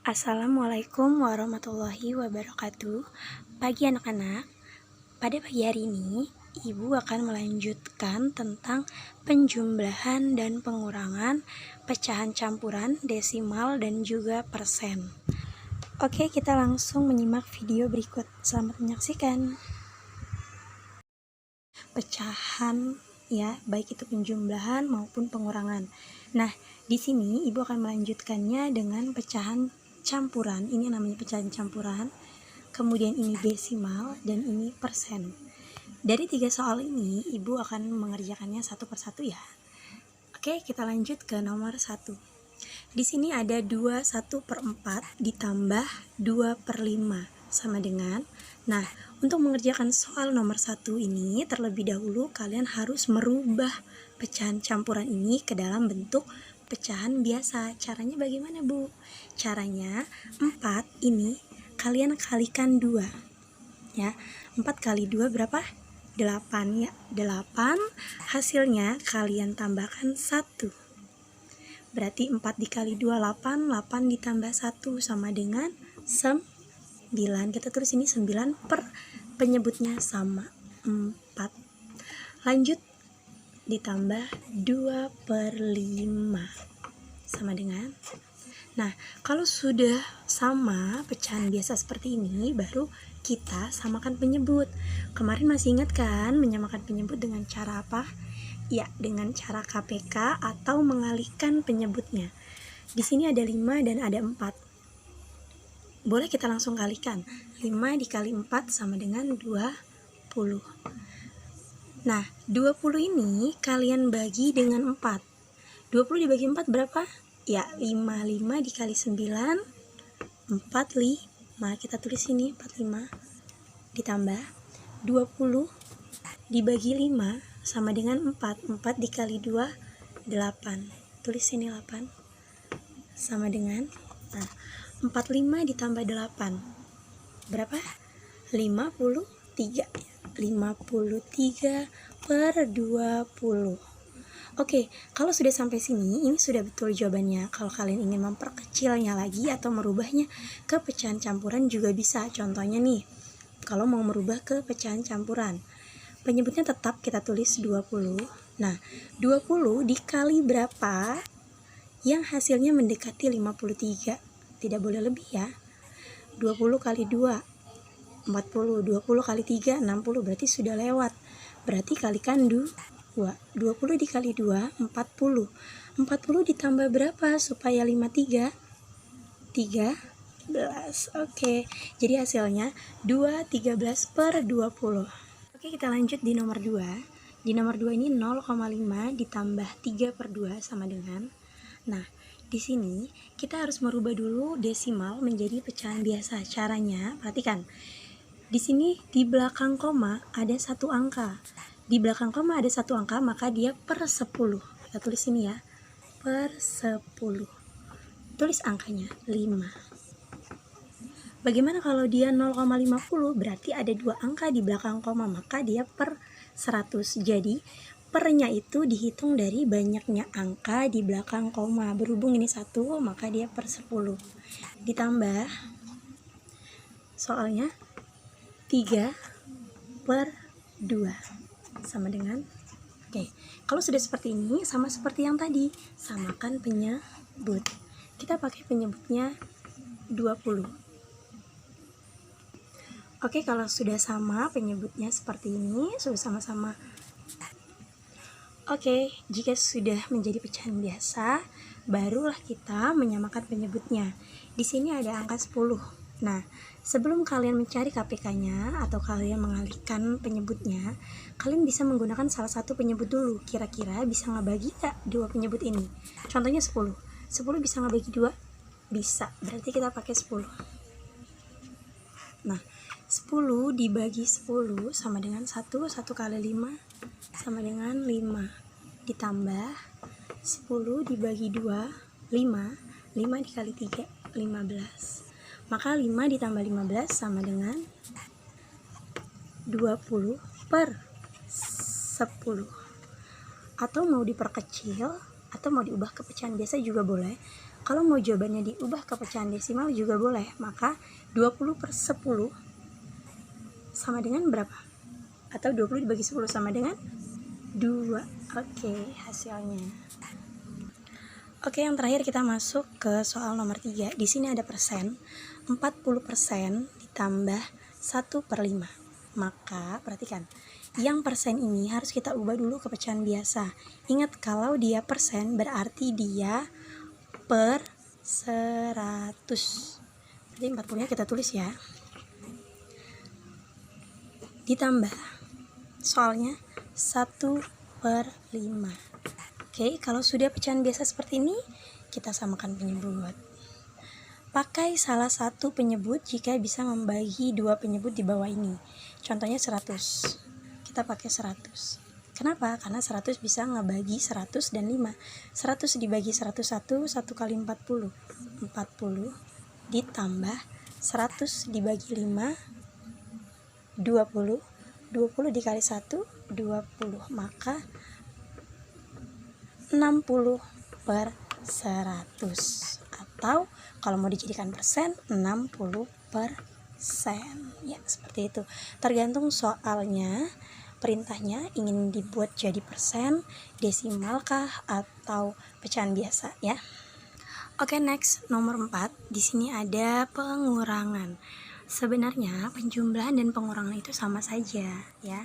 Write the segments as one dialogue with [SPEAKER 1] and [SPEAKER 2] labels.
[SPEAKER 1] Assalamualaikum warahmatullahi wabarakatuh. Pagi anak-anak, pada pagi hari ini Ibu akan melanjutkan tentang penjumlahan dan pengurangan, pecahan campuran, desimal, dan juga persen. Oke, kita langsung menyimak video berikut. Selamat menyaksikan. Pecahan ya, baik itu penjumlahan maupun pengurangan. Nah, di sini Ibu akan melanjutkannya dengan pecahan campuran. Ini namanya pecahan campuran. Kemudian ini desimal dan ini persen. Dari 3 soal ini Ibu akan mengerjakannya satu persatu ya. Oke, kita lanjut ke nomor 1. Di sini ada 21/4 ditambah 2/5 sama dengan. Nah, untuk mengerjakan soal nomor 1 ini terlebih dahulu kalian harus merubah pecahan campuran ini ke dalam bentuk pecahan biasa. Caranya bagaimana, Bu? Caranya 4 ini kalian kalikan 2 ya. 4 kali 2 berapa? 8 ya. 8 hasilnya kalian tambahkan 1. Berarti 4 dikali 2 8, 8 ditambah 1 sama dengan 9. Kita tulis ini 9 per penyebutnya sama 4. Lanjut ditambah 2/5 sama dengan. Nah, kalau sudah sama pecahan biasa seperti ini, baru kita samakan penyebut. Kemarin masih ingat kan menyamakan penyebut dengan cara apa? Ya, dengan cara KPK atau mengalihkan penyebutnya. Di sini ada 5 dan ada 4. Boleh kita langsung kalikan. 5 dikali 4 sama dengan 20. Nah, 20 ini kalian bagi dengan 4. 20 dibagi 4 berapa? Ya, 5 dikali 9, 45. Kita tulis ini 45 ditambah 20 dibagi 5 sama dengan 4. 4 dikali 2 8. Tulis ini 8 sama dengan 45 ditambah 8 berapa? 53. 53 per 20. Oke, kalau sudah sampai sini, ini sudah betul jawabannya. Kalau kalian ingin memperkecilnya lagi atau merubahnya ke pecahan campuran juga bisa. Contohnya nih, kalau mau merubah ke pecahan campuran, penyebutnya tetap kita tulis 20. Nah, 20 dikali berapa yang hasilnya mendekati 53. Tidak boleh lebih ya. 20 kali 2, 40. 20 kali 3, 60. Berarti sudah lewat. Berarti kalikan 2. 20 dikali 2, 40. 40 ditambah berapa supaya 53? 13. Oke, jadi hasilnya 13 per 20. Oke, kita lanjut di nomor 2. Di nomor 2 ini 0,5 ditambah 3 per 2 sama dengan. Nah, di sini kita harus merubah dulu desimal menjadi pecahan biasa. Caranya, perhatikan. Di sini di belakang koma ada satu angka. Di belakang koma ada satu angka, maka dia per 10. Kita tulis ini ya, per 10. Tulis angkanya 5. Bagaimana kalau dia 0,50? Berarti ada 2 angka di belakang koma, maka dia per 100. Jadi pernya itu dihitung dari banyaknya angka di belakang koma. Berhubung ini 1, maka dia per 10. Ditambah soalnya 3 per 2 sama dengan. Oke, kalau sudah seperti ini, sama seperti yang tadi, samakan penyebut. Kita pakai penyebutnya 20. Oke, kalau sudah sama penyebutnya seperti ini, sudah sama-sama. Oke, jika sudah menjadi pecahan biasa, barulah kita menyamakan penyebutnya. Di sini ada angka 10. Nah, sebelum kalian mencari KPK-nya atau kalian mengalihkan penyebutnya, kalian bisa menggunakan salah satu penyebut dulu. Kira-kira bisa ngebagi nggak dua penyebut ini? Contohnya 10. 10 bisa ngebagi 2? Bisa. Berarti kita pakai 10. Nah, 10 dibagi 10 sama dengan 1. 1 kali 5 sama dengan 5. Ditambah 10 dibagi 2, 5. 5 dikali 3, 15. Maka 5 ditambah 15 sama dengan 20 per 10. Atau mau diperkecil atau mau diubah ke pecahan biasa juga boleh. Kalau mau jawabannya diubah ke pecahan desimal juga boleh. Maka 20 per 10 sama dengan berapa? Atau 20 dibagi 10 sama dengan 2. Oke, hasilnya. Oke, yang terakhir kita masuk ke soal nomor 3. Di sini ada persen. 40% ditambah 1 per 5. Maka perhatikan, yang persen ini harus kita ubah dulu ke pecahan biasa. Ingat, kalau dia persen berarti dia per 100. Jadi 40-nya kita tulis ya. Ditambah, soalnya 1 per 5. Oke, kalau sudah pecahan biasa seperti ini, kita samakan penyebut. Pakai salah satu penyebut jika bisa membagi dua penyebut di bawah ini. Contohnya 100. Kita pakai 100. Kenapa? Karena 100 bisa ngebagi 100 dan 5. 100 dibagi 101, 1 kali 40. 40 ditambah 100 dibagi 5, 20. 20 dikali 1, 20. Maka 60 per 100. Atau kalau mau dijadikan persen, 60%. Ya, seperti itu. Tergantung soalnya, perintahnya ingin dibuat jadi persen, desimal kah, atau pecahan biasa ya. Oke, next, nomor 4. Di sini ada pengurangan. Sebenarnya penjumlahan dan pengurangan itu sama saja ya.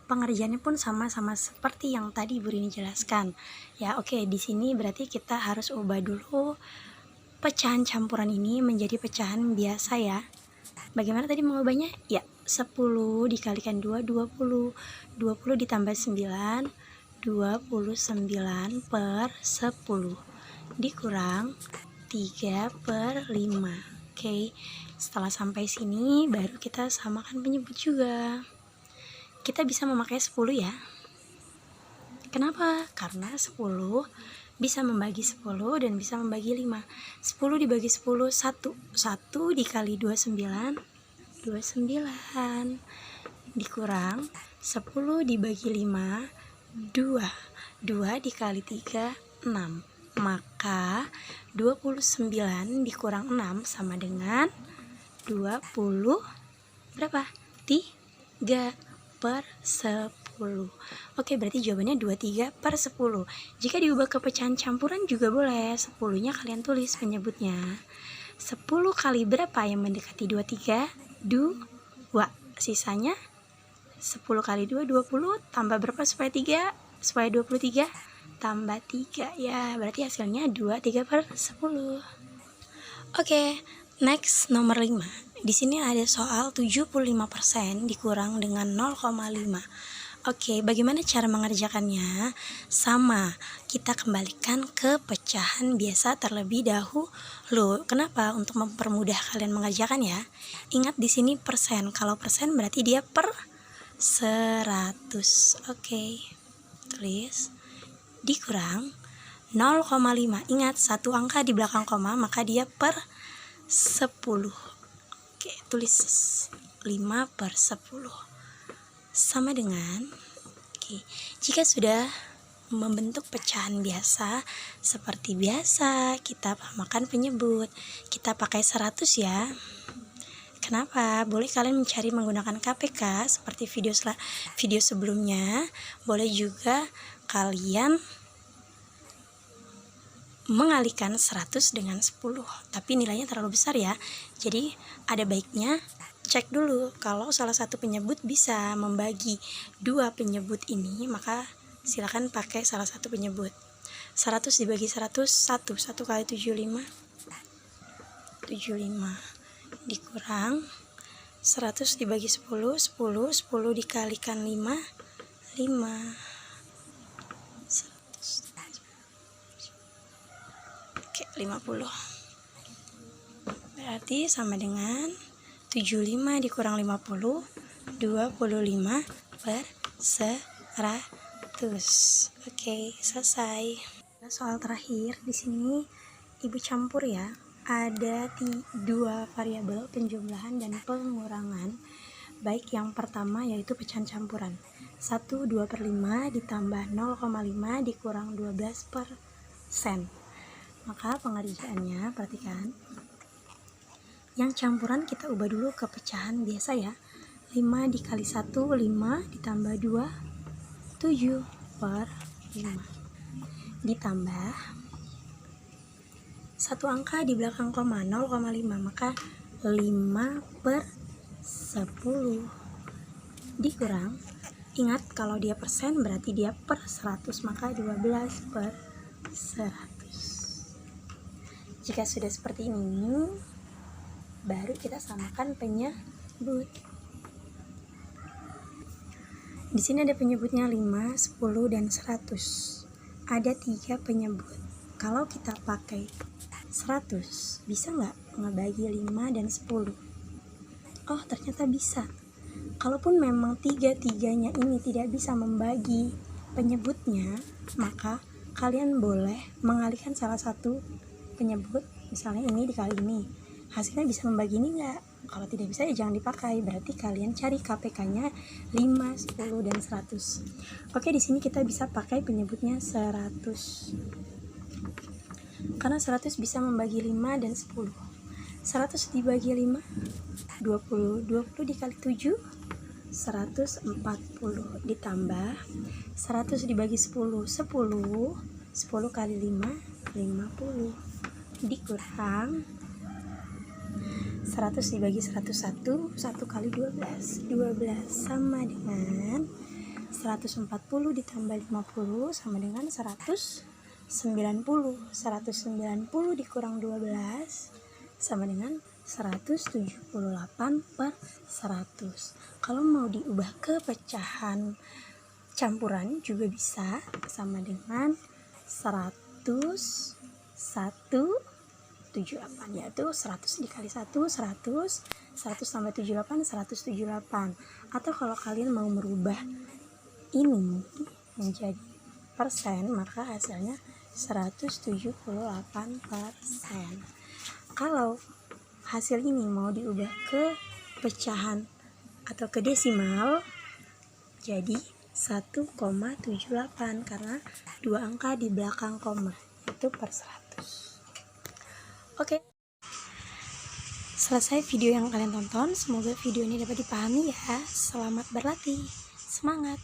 [SPEAKER 1] Pengerjaannya pun sama-sama seperti yang tadi Bu Rini jelaskan. Ya, oke, di sini berarti kita harus ubah dulu pecahan campuran ini menjadi pecahan biasa ya. Bagaimana tadi mengubahnya? Ya, 10 dikalikan 2, 20. 20 ditambah 9, 29 per 10. Dikurang 3 per 5. Oke, setelah sampai sini baru kita samakan penyebut juga. Kita bisa memakai 10 ya. Kenapa? Karena 10 bisa membagi 10 dan bisa membagi 5. 10 dibagi 10, 1. 1 dikali 29, 29. Dikurang 10 dibagi 5, 2. 2 dikali 3, 6. Maka 29 dikurang 6 sama dengan 20 berapa? 3 per 10. Oke, berarti jawabannya 23 per 10. Jika diubah ke pecahan campuran juga boleh. 10-nya kalian tulis penyebutnya. 10 kali berapa yang mendekati 23? 2. Sisanya 10 kali 2, 20. Tambah berapa supaya 3? Supaya 23? Tambah 3 ya. Berarti hasilnya 23 per 10. Oke, next nomor 5. Di sini ada soal 75% dikurang dengan 0,5. Oke, bagaimana cara mengerjakannya? Sama, kita kembalikan ke pecahan biasa terlebih dahulu. Kenapa? Untuk mempermudah kalian mengerjakan ya. Ingat di sini persen. Kalau persen berarti dia per 100. Oke, tulis dikurang 0,5. Ingat, satu angka di belakang koma, maka dia per 10. Oke, tulis 5 per 10 sama dengan, oke, jika sudah membentuk pecahan biasa seperti biasa, kita makan penyebut. Kita pakai 100 ya. Kenapa? Boleh kalian mencari menggunakan KPK seperti video sebelumnya. Boleh juga kalian mengalihkan 100 dengan 10, tapi nilainya terlalu besar ya. Jadi ada baiknya cek dulu kalau salah satu penyebut bisa membagi dua penyebut ini, maka silakan pakai salah satu penyebut. 100 dibagi 100, 1 kali 75, 75 dikurang 100 dibagi 10, 10 dikalikan 5, 5. Oke, 50. Berarti sama dengan 75 dikurang 50, 25 per 100. Oke, selesai. Soal terakhir di sini Ibu campur ya. Ada dua variabel penjumlahan dan pengurangan. Baik yang pertama yaitu pecahan campuran. 1 2/5 ditambah 0,5 dikurang 12%. Maka pengerjaannya, perhatikan. Yang campuran kita ubah dulu ke pecahan biasa ya. 5 dikali 1, 5 ditambah 2, 7 per 5. Ditambah satu angka di belakang koma, 0,5, maka 5 per 10 dikurang, ingat kalau dia persen berarti dia per 100, maka 12 per 100. Jika sudah seperti ini, baru kita samakan penyebut. Di sini ada penyebutnya 5, 10, dan 100. Ada 3 penyebut. Kalau kita pakai 100, bisa nggak ngebagi 5 dan 10? Oh, ternyata bisa. Kalaupun memang tiga-tiganya ini tidak bisa membagi penyebutnya, maka kalian boleh mengalihkan salah satu penyebut, misalnya ini dikali ini, hasilnya bisa membagi ini enggak? Kalau tidak bisa ya jangan dipakai, berarti kalian cari KPK-nya 5, 10, dan 100. Oke, di sini kita bisa pakai penyebutnya 100. Karena 100 bisa membagi 5 dan 10. 100 dibagi 5, 20. 20 dikali 7, 140. Ditambah 100 dibagi 10, 10. 10 kali 5, 50. Dikurang 100 dibagi 101, 1 kali 12, 12 sama dengan 140 ditambah 50 sama dengan 190. 190 dikurang 12 sama dengan 178 per 100. Kalau mau diubah ke pecahan campuran juga bisa, sama dengan 178, yaitu 100 dikali 1, 100, 100 tambah 78, 178. Atau kalau kalian mau merubah ini menjadi persen, maka hasilnya 178%. Kalau hasil ini mau diubah ke pecahan atau ke desimal, jadi 1,78 karena 2 angka di belakang koma, itu per 100. Oke, selesai video yang kalian tonton. Semoga video ini dapat dipahami ya. Selamat berlatih, semangat.